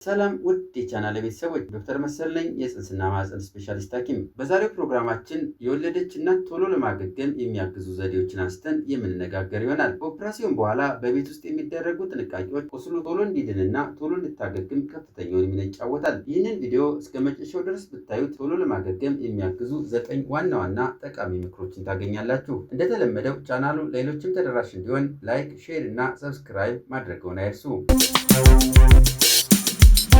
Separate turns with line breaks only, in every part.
ሰላም ውድ የቻናል ቤተሰቦች፣ ዶክተር መሰል ነኝ የጽንስና ማህፀን ስፔሻሊስት ሐኪም። በዛሬው ፕሮግራማችን የወለደች እናት ቶሎ ለማገገም የሚያግዙ ዘዴዎችን አንስተን የምንነጋገር ይሆናል። ከኦፕራሲዮን በኋላ በቤት ውስጥ የሚደረጉ ጥንቃቄዎች ቁስሉ ቶሎ እንዲድንና ቶሎ እንድታገግም ከፍተኛውን ሚና ይጫወታል። ይህንን ቪዲዮ እስከ መጨረሻው ድረስ ብታዩት ቶሎ ለማገገም የሚያግዙ 9 ዋና ዋና ጠቃሚ ምክሮችን ታገኛላችሁ። እንደተለመደው ቻናሉ ሌሎችም ተደራሽ እንዲሆን ላይክ፣ ሼር እና ሰብስክራይብ ማድረግዎን አይርሱ።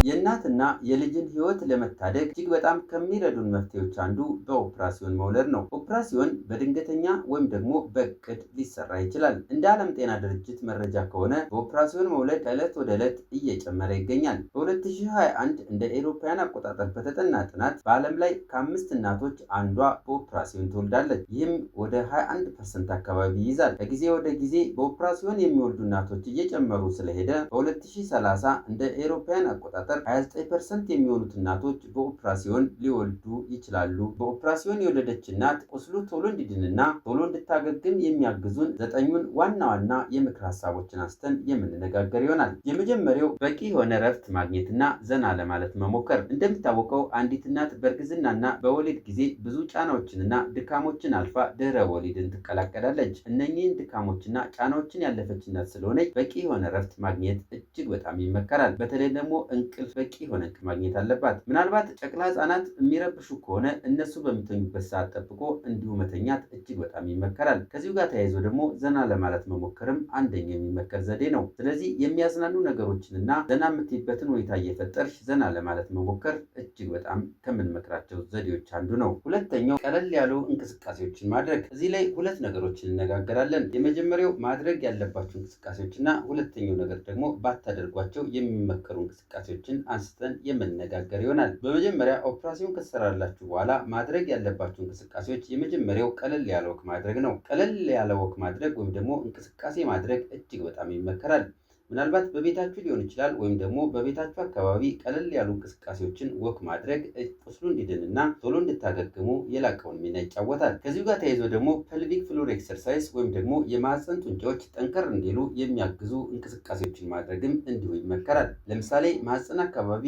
የእናትና የልጅን ህይወት ለመታደግ እጅግ በጣም ከሚረዱን መፍትሄዎች አንዱ በኦፕራሲዮን መውለድ ነው። ኦፕራሲዮን በድንገተኛ ወይም ደግሞ በእቅድ ሊሰራ ይችላል። እንደ ዓለም ጤና ድርጅት መረጃ ከሆነ በኦፕራሲዮን መውለድ ከዕለት ወደ ዕለት እየጨመረ ይገኛል። በ2021 እንደ ኤሮፓውያን አቆጣጠር በተጠና ጥናት በዓለም ላይ ከ5 እናቶች አንዷ በኦፕራሲዮን ትወልዳለች። ይህም ወደ 21% አካባቢ ይይዛል። ከጊዜ ወደ ጊዜ በኦፕራሲዮን የሚወልዱ እናቶች እየጨመሩ ስለሄደ በ2030 እንደ ኤሮፓውያን አቆጣጠር 29% የሚሆኑት እናቶች በኦፕራሲዮን ሊወልዱ ይችላሉ። በኦፕራሲዮን የወለደች እናት ቁስሉ ቶሎ እንዲድንና ቶሎ እንድታገግም የሚያግዙን 9 ዋና ዋና የምክር ሀሳቦችን አንስተን የምንነጋገር ይሆናል። የመጀመሪያው በቂ የሆነ እረፍት ማግኘትና ዘና ለማለት መሞከር። እንደሚታወቀው አንዲት እናት በእርግዝናና በወሊድ ጊዜ ብዙ ጫናዎችንና ድካሞችን አልፋ ድህረ ወሊድን ትቀላቀላለች። እነኚህን ድካሞችና ጫናዎችን ያለፈች እናት ስለሆነች በቂ የሆነ እረፍት ማግኘት እጅግ በጣም ይመከራል። በተለይ ደግሞ እንቅልፍ በቂ የሆነ እንቅልፍ ማግኘት አለባት። ምናልባት ጨቅላ ህጻናት የሚረብሹ ከሆነ እነሱ በሚተኙበት ሰዓት ጠብቆ እንዲሁ መተኛት እጅግ በጣም ይመከራል። ከዚሁ ጋር ተያይዞ ደግሞ ዘና ለማለት መሞከርም አንደኛው የሚመከር ዘዴ ነው። ስለዚህ የሚያዝናኑ ነገሮችንና ዘና የምትይበትን ሁኔታ እየፈጠርሽ ዘና ለማለት መሞከር እጅግ በጣም ከምንመክራቸው ዘዴዎች አንዱ ነው። ሁለተኛው ቀለል ያሉ እንቅስቃሴዎችን ማድረግ። እዚህ ላይ ሁለት ነገሮችን እነጋገራለን። የመጀመሪያው ማድረግ ያለባቸው እንቅስቃሴዎችና ሁለተኛው ነገር ደግሞ ባታደርጓቸው የሚመከሩ እንቅስቃሴዎችን አንስተን የምንነጋገር ይሆናል። በመጀመሪያ ኦፕራሲዮን ከተሰራላችሁ በኋላ ማድረግ ያለባችሁ እንቅስቃሴዎች የመጀመሪያው ቀለል ያለ ወክ ማድረግ ነው። ቀለል ያለ ወክ ማድረግ ወይም ደግሞ እንቅስቃሴ ማድረግ እጅግ በጣም ይመከራል። ምናልባት በቤታችሁ ሊሆን ይችላል ወይም ደግሞ በቤታችሁ አካባቢ ቀለል ያሉ እንቅስቃሴዎችን ወክ ማድረግ ቁስሉ እንዲድንና ቶሎ እንድታገግሙ የላቀውን ሚና ይጫወታል። ከዚሁ ጋር ተያይዞ ደግሞ ፐልቪክ ፍሎር ኤክሰርሳይዝ ወይም ደግሞ የማህፀን ጡንቻዎች ጠንከር እንዲሉ የሚያግዙ እንቅስቃሴዎችን ማድረግም እንዲሁ ይመከራል። ለምሳሌ ማህፀን አካባቢ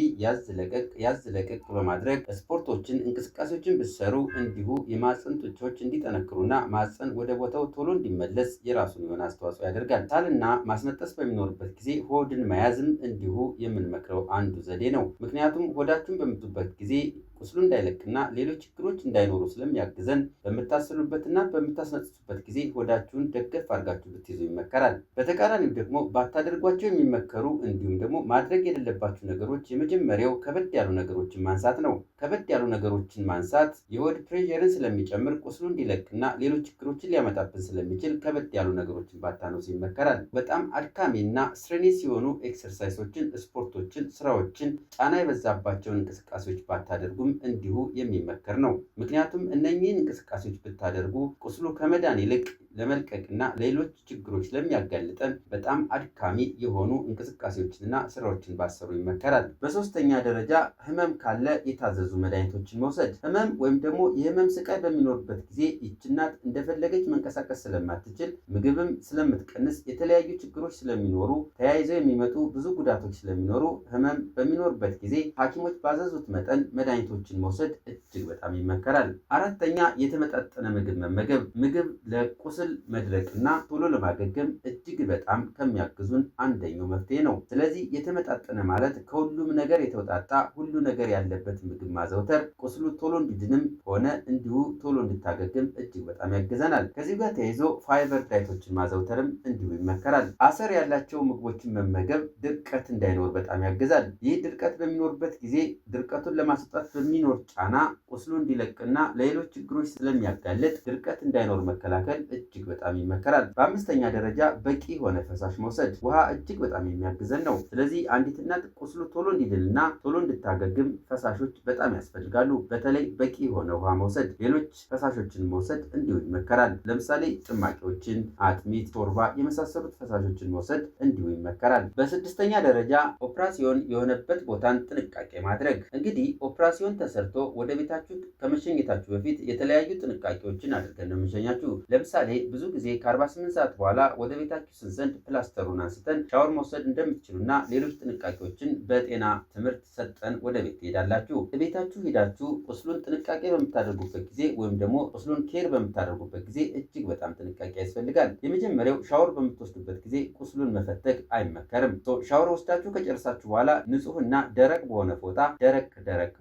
ያዝ ለቀቅ በማድረግ ስፖርቶችን፣ እንቅስቃሴዎችን ብትሰሩ እንዲሁ የማህፀን ጡንቻዎች እንዲጠነክሩና ማህፀን ወደ ቦታው ቶሎ እንዲመለስ የራሱን የሆነ አስተዋጽኦ ያደርጋል። ሳልና ማስነጠስ በሚኖርበት ጊዜ ሆድን መያዝም እንዲሁ የምንመክረው አንዱ ዘዴ ነው። ምክንያቱም ሆዳችሁን በምትጡበት ጊዜ ቁስሉ እንዳይለቅና ሌሎች ችግሮች እንዳይኖሩ ስለሚያግዘን በምታስሉበትና በምታስነጥሱበት ጊዜ ሆዳችሁን ደገፍ አድርጋችሁ ብትይዙ ይመከራል። በተቃራኒው ደግሞ ባታደርጓቸው የሚመከሩ እንዲሁም ደግሞ ማድረግ የሌለባችሁ ነገሮች የመጀመሪያው ከበድ ያሉ ነገሮችን ማንሳት ነው። ከበድ ያሉ ነገሮችን ማንሳት የሆድ ፕሬሸርን ስለሚጨምር ቁስሉ እንዲለቅና ሌሎች ችግሮችን ሊያመጣብን ስለሚችል ከበድ ያሉ ነገሮችን ባታነሱ ይመከራል። በጣም አድካሚና ስትሬስ የሆኑ ኤክሰርሳይሶችን፣ ስፖርቶችን፣ ስራዎችን፣ ጫና የበዛባቸውን እንቅስቃሴዎች ባታደርጉም እንዲሁ የሚመከር ነው። ምክንያቱም እነኚህን እንቅስቃሴዎች ብታደርጉ ቁስሉ ከመዳን ይልቅ ለመልቀቅና ሌሎች ችግሮች ስለሚያጋልጠን በጣም አድካሚ የሆኑ እንቅስቃሴዎችንና ስራዎችን ባሰሩ ይመከራል። በሶስተኛ ደረጃ ህመም ካለ የታዘዙ መድኃኒቶችን መውሰድ። ህመም ወይም ደግሞ የህመም ስቃይ በሚኖርበት ጊዜ ይህች እናት እንደፈለገች መንቀሳቀስ ስለማትችል ምግብም ስለምትቀንስ የተለያዩ ችግሮች ስለሚኖሩ ተያይዘው የሚመጡ ብዙ ጉዳቶች ስለሚኖሩ ህመም በሚኖርበት ጊዜ ሐኪሞች ባዘዙት መጠን መድኃኒቶችን መውሰድ እጅግ በጣም ይመከራል። አራተኛ የተመጣጠነ ምግብ መመገብ። ምግብ ለቁስል መድረቅና ቶሎ ለማገገም እጅግ በጣም ከሚያግዙን አንደኛው መፍትሄ ነው። ስለዚህ የተመጣጠነ ማለት ከሁሉም ነገር የተውጣጣ ሁሉ ነገር ያለበት ምግብ ማዘውተር ቁስሉ ቶሎ እንዲድንም ሆነ እንዲሁ ቶሎ እንድታገግም እጅግ በጣም ያግዘናል። ከዚህ ጋር ተያይዞ ፋይበር ዳይቶችን ማዘውተርም እንዲሁ ይመከራል። አሰር ያላቸው ምግቦችን መመገብ ድርቀት እንዳይኖር በጣም ያግዛል። ይህ ድርቀት በሚኖርበት ጊዜ ድርቀቱን ለማስወጣት በሚኖር ጫና ቁስሉ እንዲለቅና ለሌሎች ችግሮች ስለሚያጋልጥ ድርቀት እንዳይኖር መከላከል እጅግ በጣም ይመከራል። በአምስተኛ ደረጃ በቂ የሆነ ፈሳሽ መውሰድ። ውሃ እጅግ በጣም የሚያግዘን ነው። ስለዚህ አንዲት እናት ቁስሉ ቶሎ እንዲድንና ቶሎ እንድታገግም ፈሳሾች በጣም ያስፈልጋሉ። በተለይ በቂ የሆነ ውሃ መውሰድ፣ ሌሎች ፈሳሾችን መውሰድ እንዲሁ ይመከራል። ለምሳሌ ጭማቂዎችን፣ አጥሚት፣ ሾርባ የመሳሰሉት ፈሳሾችን መውሰድ እንዲሁ ይመከራል። በስድስተኛ ደረጃ ኦፕራሲዮን የሆነበት ቦታን ጥንቃቄ ማድረግ። እንግዲህ ኦፕራሲዮን ኦፕራሲዮን ተሰርቶ ወደ ቤታችሁ ከመሸኘታችሁ በፊት የተለያዩ ጥንቃቄዎችን አድርገን ነው የምንሸኛችሁ። ለምሳሌ ብዙ ጊዜ ከ48 ሰዓት በኋላ ወደ ቤታችሁ ስንዘንድ ፕላስተሩን አንስተን ሻወር መውሰድ እንደምትችሉና ሌሎች ጥንቃቄዎችን በጤና ትምህርት ሰጠን ወደ ቤት ትሄዳላችሁ። ቤታችሁ ሄዳችሁ ቁስሉን ጥንቃቄ በምታደርጉበት ጊዜ ወይም ደግሞ ቁስሉን ኬር በምታደርጉበት ጊዜ እጅግ በጣም ጥንቃቄ ያስፈልጋል። የመጀመሪያው ሻወር በምትወስዱበት ጊዜ ቁስሉን መፈተግ አይመከርም። ሻወር ወስዳችሁ ከጨረሳችሁ በኋላ ንጹህና ደረቅ በሆነ ፎጣ ደረቅ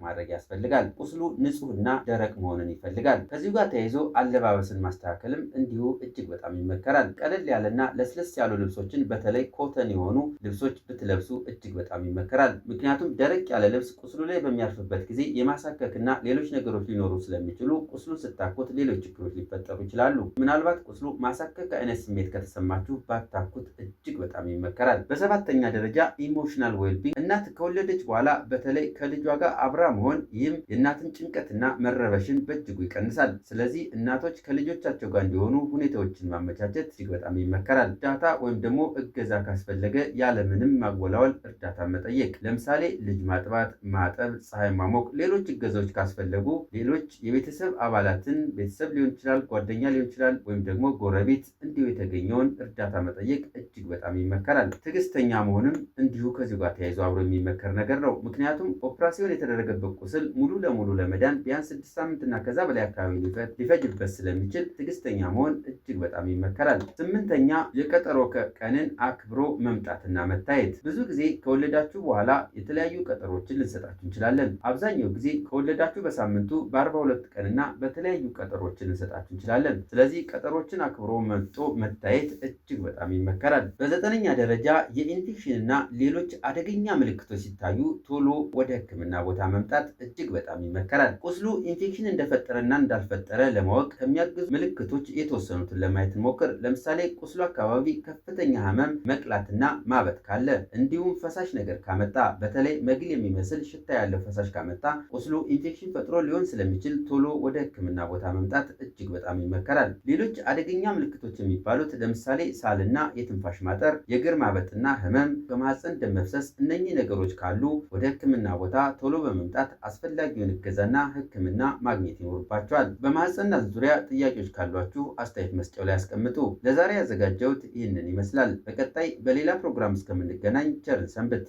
ማድረግ ያስፈልጋል። ቁስሉ ንጹህና ደረቅ መሆንን ይፈልጋል። ከዚሁ ጋር ተያይዞ አለባበስን ማስተካከልም እንዲሁ እጅግ በጣም ይመከራል። ቀለል ያለና ለስለስ ያሉ ልብሶችን በተለይ ኮተን የሆኑ ልብሶች ብትለብሱ እጅግ በጣም ይመከራል። ምክንያቱም ደረቅ ያለ ልብስ ቁስሉ ላይ በሚያርፍበት ጊዜ የማሳከክና ሌሎች ነገሮች ሊኖሩ ስለሚችሉ ቁስሉን ስታኩት ሌሎች ችግሮች ሊፈጠሩ ይችላሉ። ምናልባት ቁስሉ ማሳከክ አይነት ስሜት ከተሰማችሁ ባታኩት እጅግ በጣም ይመከራል። በሰባተኛ ደረጃ ኢሞሽናል ዌልቢንግ፣ እናት ከወለደች በኋላ በተለይ ከልጇ ጋር አብራ መሆን፣ ይህም የእናትን ጭንቀትና መረበሽን በእጅጉ ይቀንሳል። ስለዚህ እናቶች ከልጆቻቸው ጋር እንዲሆኑ ሁኔታዎችን ማመቻቸት እጅግ በጣም ይመከራል። እርዳታ ወይም ደግሞ እገዛ ካስፈለገ ያለምንም ማወላወል እርዳታ መጠየቅ። ለምሳሌ ልጅ ማጥባት፣ ማጠብ፣ ፀሐይ ማሞቅ፣ ሌሎች እገዛዎች ካስፈለጉ ሌሎች የቤተሰብ አባላትን ቤተሰብ ሊሆን ይችላል፣ ጓደኛ ሊሆን ይችላል፣ ወይም ደግሞ ጎረቤት እንዲሁ የተገኘውን እርዳታ መጠየቅ እጅግ በጣም ይመከራል። ትዕግስተኛ መሆንም እንዲሁ ከዚሁ ጋር ተያይዞ አብሮ የሚመከር ነገር ነው። ምክንያቱም ኦፕራሲዮን የተደረገበት ቁስል ሙሉ ለሙሉ ለመዳን ቢያንስ 6 ሳምንትና ከዛ በላይ አካባቢ ሊፈጅበት ስለሚችል ትዕግስተኛ መሆን እጅግ በጣም ይመከራል። ስምንተኛ የቀጠሮ ቀንን አክብሮ መምጣትና መታየት። ብዙ ጊዜ ከወለዳችሁ በኋላ የተለያዩ ቀጠሮችን ልንሰጣችሁ እንችላለን። አብዛኛው ጊዜ ከወለዳችሁ በሳምንቱ በ42 ቀንና በተለያዩ ቀጠሮችን ልንሰጣችሁ እንችላለን። ስለዚህ ቀጠሮችን አክብሮ መጥቶ መታየት እጅግ በጣም ይመከራል። በዘጠነኛ ደረጃ የኢንፌክሽንና ሌሎች አደገኛ ምልክቶች ሲታዩ ቶሎ ወደ ሕክምና ቦታ መምጣት እጅግ በጣም ይመከራል። ቁስሉ ኢንፌክሽን እንደፈጠረና እንዳልፈጠረ ለማወቅ ከሚያግዙ ምልክቶች የተወሰኑትን ለማየት እንሞክር። ለምሳሌ ቁስሉ አካባቢ ከፍተኛ ህመም፣ መቅላትና ማበጥ ካለ፣ እንዲሁም ፈሳሽ ነገር ካመጣ፣ በተለይ መግል የሚመስል ሽታ ያለው ፈሳሽ ካመጣ ቁስሉ ኢንፌክሽን ፈጥሮ ሊሆን ስለሚችል ቶሎ ወደ ሕክምና ቦታ መምጣት እጅግ በጣም ይመከራል። ሌሎች አደገኛ ምልክቶች የሚባሉት ለምሳሌ ሳልና የትንፋሽ ማጠር፣ የእግር ማበጥና ህመም፣ ከማህፀን ደም መፍሰስ፣ እነኚህ ነገሮች ካሉ ወደ ሕክምና ቦታ ቶሎ በመምጣት አስፈላጊውን እገዛና ሕክምና ማግኘት ይኖርባቸዋል። በማህፀንና ዙሪያ ጥያቄዎች ካሏችሁ አስተያየት መስጫው ላይ አስቀምጡ። ለዛሬ ያዘጋጀሁት ይህንን ይመስላል። በቀጣይ በሌላ ፕሮግራም እስከምንገናኝ ቸርን ሰንብት።